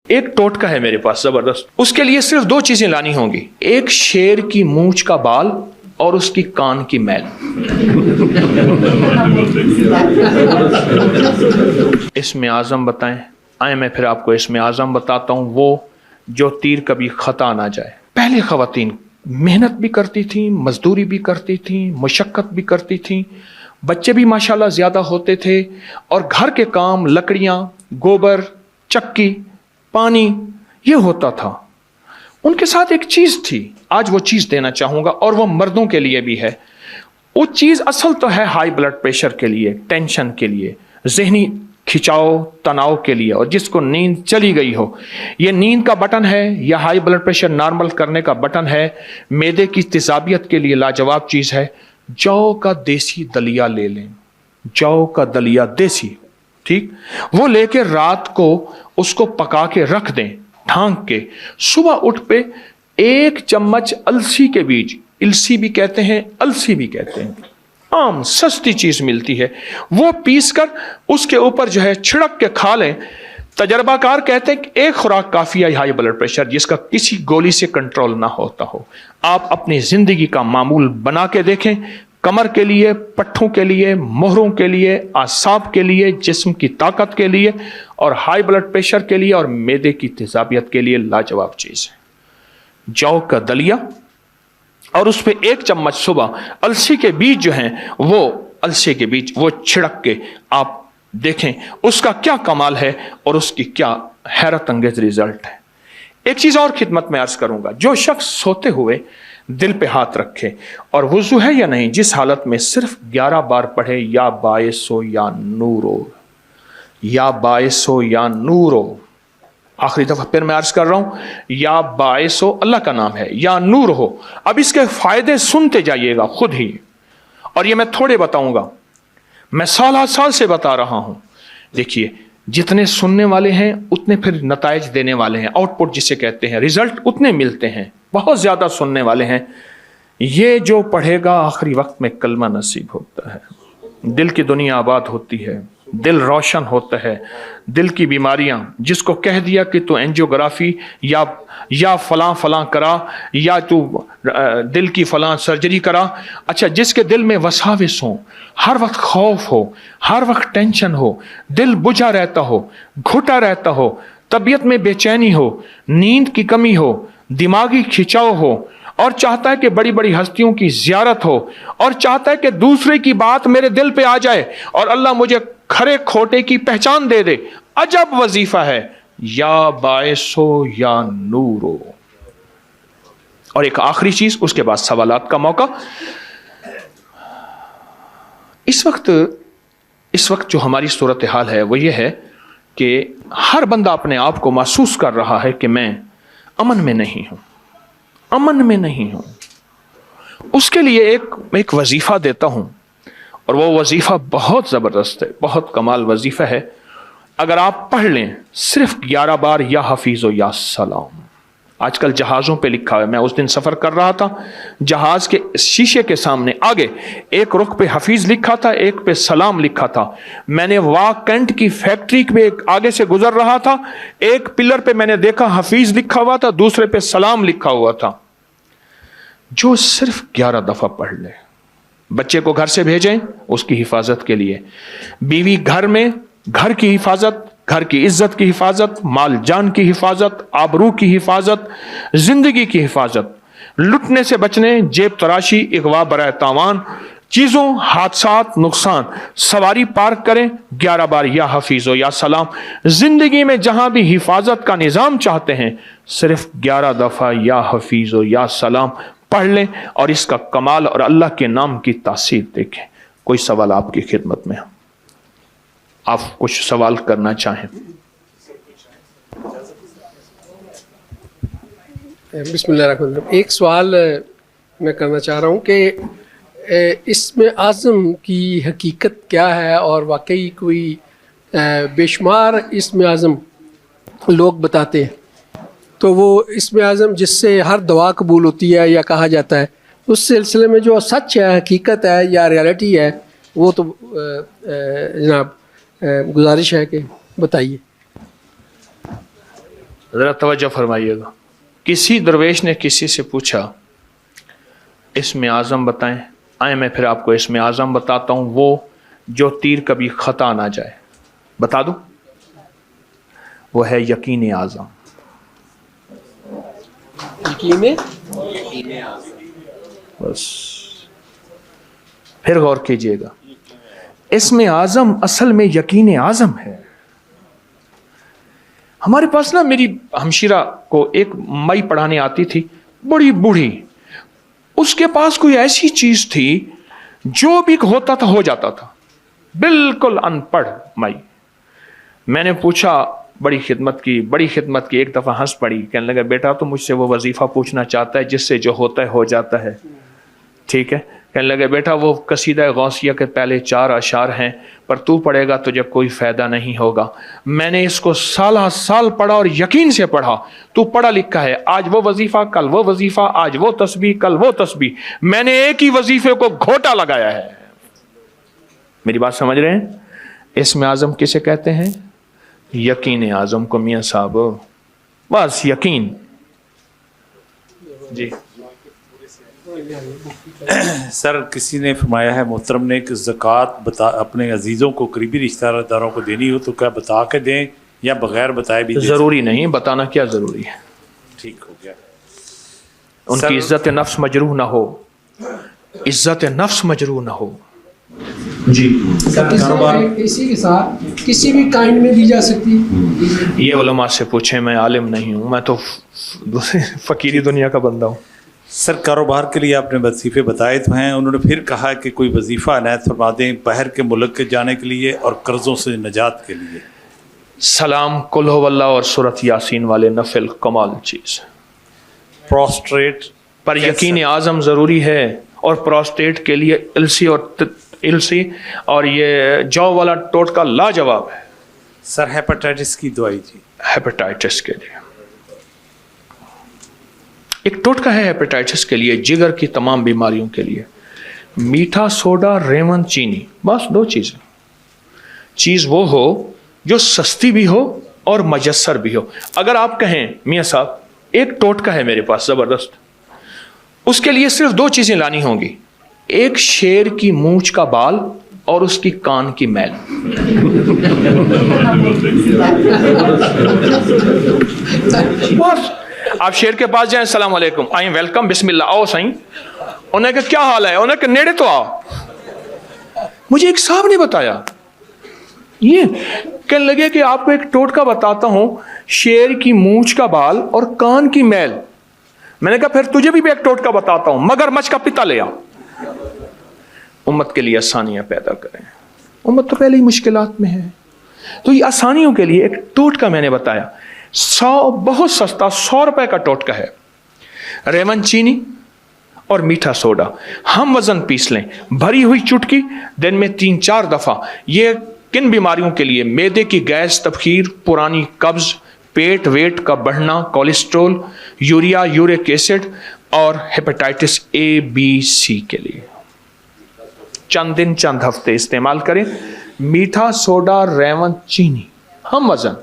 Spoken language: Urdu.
ایک ٹوٹکا ہے میرے پاس زبردست، اس کے لیے صرف 2 چیزیں لانی ہوں گی، ایک شیر کی مونچھ کا بال اور اس کی کان کی میل۔ اسم اعظم بتائیں، آئیں میں پھر آپ کو اسم اعظم بتاتا ہوں، وہ جو تیر کبھی خطا نہ جائے۔ پہلے خواتین محنت بھی کرتی تھیں، مزدوری بھی کرتی تھیں، مشقت بھی کرتی تھیں، بچے بھی ماشاءاللہ زیادہ ہوتے تھے، اور گھر کے کام، لکڑیاں، گوبر، چکی، پانی، یہ ہوتا تھا۔ ان کے ساتھ ایک چیز تھی، آج وہ چیز دینا چاہوں گا، اور وہ مردوں کے لیے بھی ہے۔ وہ چیز اصل تو ہے ہائی بلڈ پریشر کے لیے، ٹینشن کے لیے، ذہنی کھچاؤ، تناؤ کے لیے، اور جس کو نیند چلی گئی ہو، یہ نیند کا بٹن ہے یا ہائی بلڈ پریشر نارمل کرنے کا بٹن ہے، معدے کی تیزابیت کے لیے لاجواب چیز ہے۔ جو کا دیسی دلیا لے لیں، جو کا دلیا دیسی، ٹھیک، وہ لے کے رات کو اس کو پکا کے رکھ دیں ڈھانک کے، صبح اٹھ پہ 1 چمچ السی کے بیج، السی بھی کہتے ہیں، السی بھی کہتے ہیں، عام سستی چیز ملتی ہے، وہ پیس کر اس کے اوپر جو ہے چھڑک کے کھا لیں۔ تجربہ کار کہتے ہیں کہ 1 خوراک کافی ہے ہائی بلڈ پریشر جس کا کسی گولی سے کنٹرول نہ ہوتا ہو۔ آپ اپنی زندگی کا معمول بنا کے دیکھیں، کمر کے لیے، پٹھوں کے لیے، مہروں کے لیے، اعصاب کے لیے، جسم کی طاقت کے لیے، اور ہائی بلڈ پریشر کے لیے اور معدے کی تیزابیت کے لیے لاجواب چیز ہے۔ جو کا دلیا، اور اس پہ 1 چمچ صبح السی کے بیج جو ہیں، وہ السی کے بیج وہ چھڑک کے آپ دیکھیں اس کا کیا کمال ہے اور اس کی کیا حیرت انگیز ریزلٹ ہے۔ ایک چیز اور خدمت میں عرض کروں گا، جو شخص سوتے ہوئے دل پہ ہاتھ رکھے اور وضو ہے یا نہیں، جس حالت میں صرف 11 بار پڑھے، یا باعث ہو یا نور ہو، یا باعث ہو یا نور ہو، آخری دفعہ پھر میں عرض کر رہا ہوں، یا باعث ہو اللہ کا نام ہے، یا نور ہو۔ اب اس کے فائدے سنتے جائیے گا خود ہی، اور یہ میں تھوڑے بتاؤں گا، میں سال سے بتا رہا ہوں۔ دیکھیے، جتنے سننے والے ہیں اتنے پھر نتائج دینے والے ہیں، آؤٹ پٹ جسے کہتے ہیں، ریزلٹ اتنے ملتے ہیں۔ بہت زیادہ سننے والے ہیں، یہ جو پڑھے گا آخری وقت میں کلمہ نصیب ہوتا ہے، دل کی دنیا آباد ہوتی ہے، دل روشن ہوتا ہے، دل کی بیماریاں، جس کو کہہ دیا کہ تو اینجیوگرافی یا فلاں کرا، یا تو دل کی فلاں سرجری کرا، اچھا جس کے دل میں وساوس ہوں، ہر وقت خوف ہو، ہر وقت ٹینشن ہو، دل بجھا رہتا ہو، گھٹا رہتا ہو، طبیعت میں بے چینی ہو، نیند کی کمی ہو، دماغی کھچاؤ ہو، اور چاہتا ہے کہ بڑی بڑی ہستیوں کی زیارت ہو، اور چاہتا ہے کہ دوسرے کی بات میرے دل پہ آ جائے اور اللہ مجھے کھرے کھوٹے کی پہچان دے دے، عجب وظیفہ ہے، یا باعث ہو یا نور ہو۔ اور ایک آخری چیز، اس کے بعد سوالات کا موقع۔ اس وقت جو ہماری صورتحال ہے وہ یہ ہے کہ ہر بندہ اپنے آپ کو محسوس کر رہا ہے کہ میں امن میں نہیں ہوں، امن میں نہیں ہوں۔ اس کے لیے ایک وظیفہ دیتا ہوں، اور وہ وظیفہ بہت زبردست ہے، بہت کمال وظیفہ ہے۔ اگر آپ پڑھ لیں صرف 11 بار یا حفیظ و یا سلام، آج کل جہازوں پہ لکھا ہے، میں اس دن سفر کر رہا تھا، جہاز کے شیشے کے سامنے آگے ایک رخ پہ حفیظ لکھا تھا، ایک پہ سلام لکھا تھا۔ میں نے واہ کینٹ کی فیکٹری میں آگے سے گزر رہا تھا، ایک پلر پہ میں نے دیکھا حفیظ لکھا ہوا تھا، دوسرے پہ سلام لکھا ہوا تھا۔ جو صرف 11 دفعہ پڑھ لے، بچے کو گھر سے بھیجیں اس کی حفاظت کے لیے، بیوی گھر میں، گھر کی حفاظت، گھر کی عزت کی حفاظت، مال جان کی حفاظت، آبرو کی حفاظت، زندگی کی حفاظت، لٹنے سے بچنے، جیب تراشی، اغوا برائے تاوان، چیزوں، حادثات، نقصان، سواری پارک کریں، 11 بار یا حفیظ و یا سلام۔ زندگی میں جہاں بھی حفاظت کا نظام چاہتے ہیں، صرف 11 دفعہ یا حفیظ و یا سلام پڑھ لیں، اور اس کا کمال اور اللہ کے نام کی تاثیر دیکھیں۔ کوئی سوال آپ کی خدمت میں؟ آپ کچھ سوال کرنا چاہیں؟ بسم اللہ الرحمن الرحیم۔ ایک سوال میں کرنا چاہ رہا ہوں کہ اسم اعظم کی حقیقت کیا ہے، اور واقعی کوئی بے شمار اسم اعظم لوگ بتاتے ہیں، تو وہ اسم اعظم جس سے ہر دعا قبول ہوتی ہے یا کہا جاتا ہے، اس سلسلے میں جو سچ ہے، حقیقت ہے یا ریالٹی ہے، وہ تو جناب گزارش ہے کہ بتائیے۔ ذرا توجہ فرمائیے گا. کسی درویش نے کسی سے پوچھا اسم اعظم بتائیں. آئیں میں پھر آپ کو اسم اعظم بتاتا ہوں، وہ جو تیر کبھی خطا نہ جائے. بتا دوں، وہ ہے یقین اعظم. یقین بس پھر غور کیجئے گا، اسم اعظم اصل میں یقین اعظم ہے. ہمارے پاس نا میری ہمشیرہ کو ایک مئی پڑھانے آتی تھی، بڑی بوڑھی. اس کے پاس کوئی ایسی چیز تھی جو بھی ہوتا تھا ہو جاتا تھا، بالکل ان پڑھ مئی. میں نے پوچھا، بڑی خدمت کی. ایک دفعہ ہنس پڑی، کہنے لگا بیٹا تو مجھ سے وہ وظیفہ پوچھنا چاہتا ہے جس سے جو ہوتا ہے ہو جاتا ہے. ٹھیک ہے. کہنے لگا بیٹا وہ قصیدہ غوثیہ کے پہلے 4 اشعار ہیں، پر تو پڑھے گا تو جب کوئی فائدہ نہیں ہوگا. میں نے اس کو سالہ سال پڑھا اور یقین سے پڑھا. تو پڑھا لکھا ہے، آج وہ وظیفہ کل وہ وظیفہ، آج وہ تسبیح کل وہ تسبیح. میں نے ایک ہی وظیفے کو گھوٹا لگایا ہے. میری بات سمجھ رہے ہیں؟ اسم اعظم کسے کہتے ہیں؟ یقین اعظم کو میاں صاحب، بس یقین. جی سر، کسی نے فرمایا ہے محترم نے کہ زکوٰۃ اپنے عزیزوں کو، قریبی رشتہ داروں کو دینی ہو تو کیا بتا کے دیں یا بغیر بتائے بھی دیں؟ ضروری نہیں، بتانا کیا ضروری ہے. ٹھیک ہو گیا. ان کی عزت نفس مجروح نہ ہو، عزت نفس مجروح نہ ہو. جی اسی کے ساتھ کسی بھی کائنڈ میں دی جا سکتی. یہ علماء سے پوچھیں، میں عالم نہیں ہوں، میں تو فقیری دنیا کا بندہ ہوں. سر، کاروبار کے لیے آپ نے وظیفے بتائے تو ہیں، انہوں نے پھر کہا کہ کوئی وظیفہ عنایت فرما دیں باہر کے ملک کے جانے کے لیے اور قرضوں سے نجات کے لیے. سلام، قل هو اللہ اور سورۃ یاسین والے نفل کمال چیز. پروسٹریٹ پر یقین اعظم ضروری ہے، اور پروسٹیٹ کے لیے السی اور یہ جو والا ٹوٹکا لاجواب ہے. سر، ہیپاٹائٹس کی دوائی جی. ہیپاٹائٹس کے لیے ایک ٹوٹکا ہے، ہیپاٹائٹس کے لیے، جگر کی تمام بیماریوں کے لیے. میٹھا سوڈا، ریون، چینی، بس 2 چیزیں. چیز وہ ہو جو سستی بھی ہو اور میسر بھی ہو. اگر آپ کہیں میاں صاحب ایک ٹوٹکا ہے میرے پاس زبردست، اس کے لیے صرف 2 چیزیں لانی ہوں گی، ایک شیر کی مونچھ کا بال اور اس کی کان کی میل. بس آپ شیر کے پاس جائیں، السلام علیکم، آئیں، ویلکم، بسم اللہ، آؤ سائیں. انہوں نے کہا کیا حال ہے؟ انہوں نے کہا نیڑے تو آؤ. مجھے ایک صاحب نے بتایا، یہ کہنے لگے کہ آپ کو ایک ٹوٹکا بتاتا ہوں، شیر کی مونچھ کا بال اور کان کی میل. میں نے کہا پھر تجھے بھی ایک ٹوٹکا بتاتا ہوں، مگر مچھ کا پتا لے آ. امت کے لیے آسانیاں پیدا کریں. امت تو پہلے ہی مشکلات میں ہے، تو یہ آسانیوں کے لیے ایک ٹوٹکا میں نے بتایا. 100 بہت سستا 100 روپے کا ٹوٹکا ہے. ریون چینی اور میٹھا سوڈا ہم وزن پیس لیں، بھری ہوئی چٹکی دن میں 3-4 دفعہ. یہ کن بیماریوں کے لیے؟ معدے کی گیس، تبخیر، پرانی قبض، پیٹ ویٹ کا بڑھنا، کولیسٹرول، یوریا، یورک ایسڈ اور ہیپاٹائٹس ABC کے لیے. چند دن چند ہفتے استعمال کریں. میٹھا سوڈا، ریون چینی ہم وزن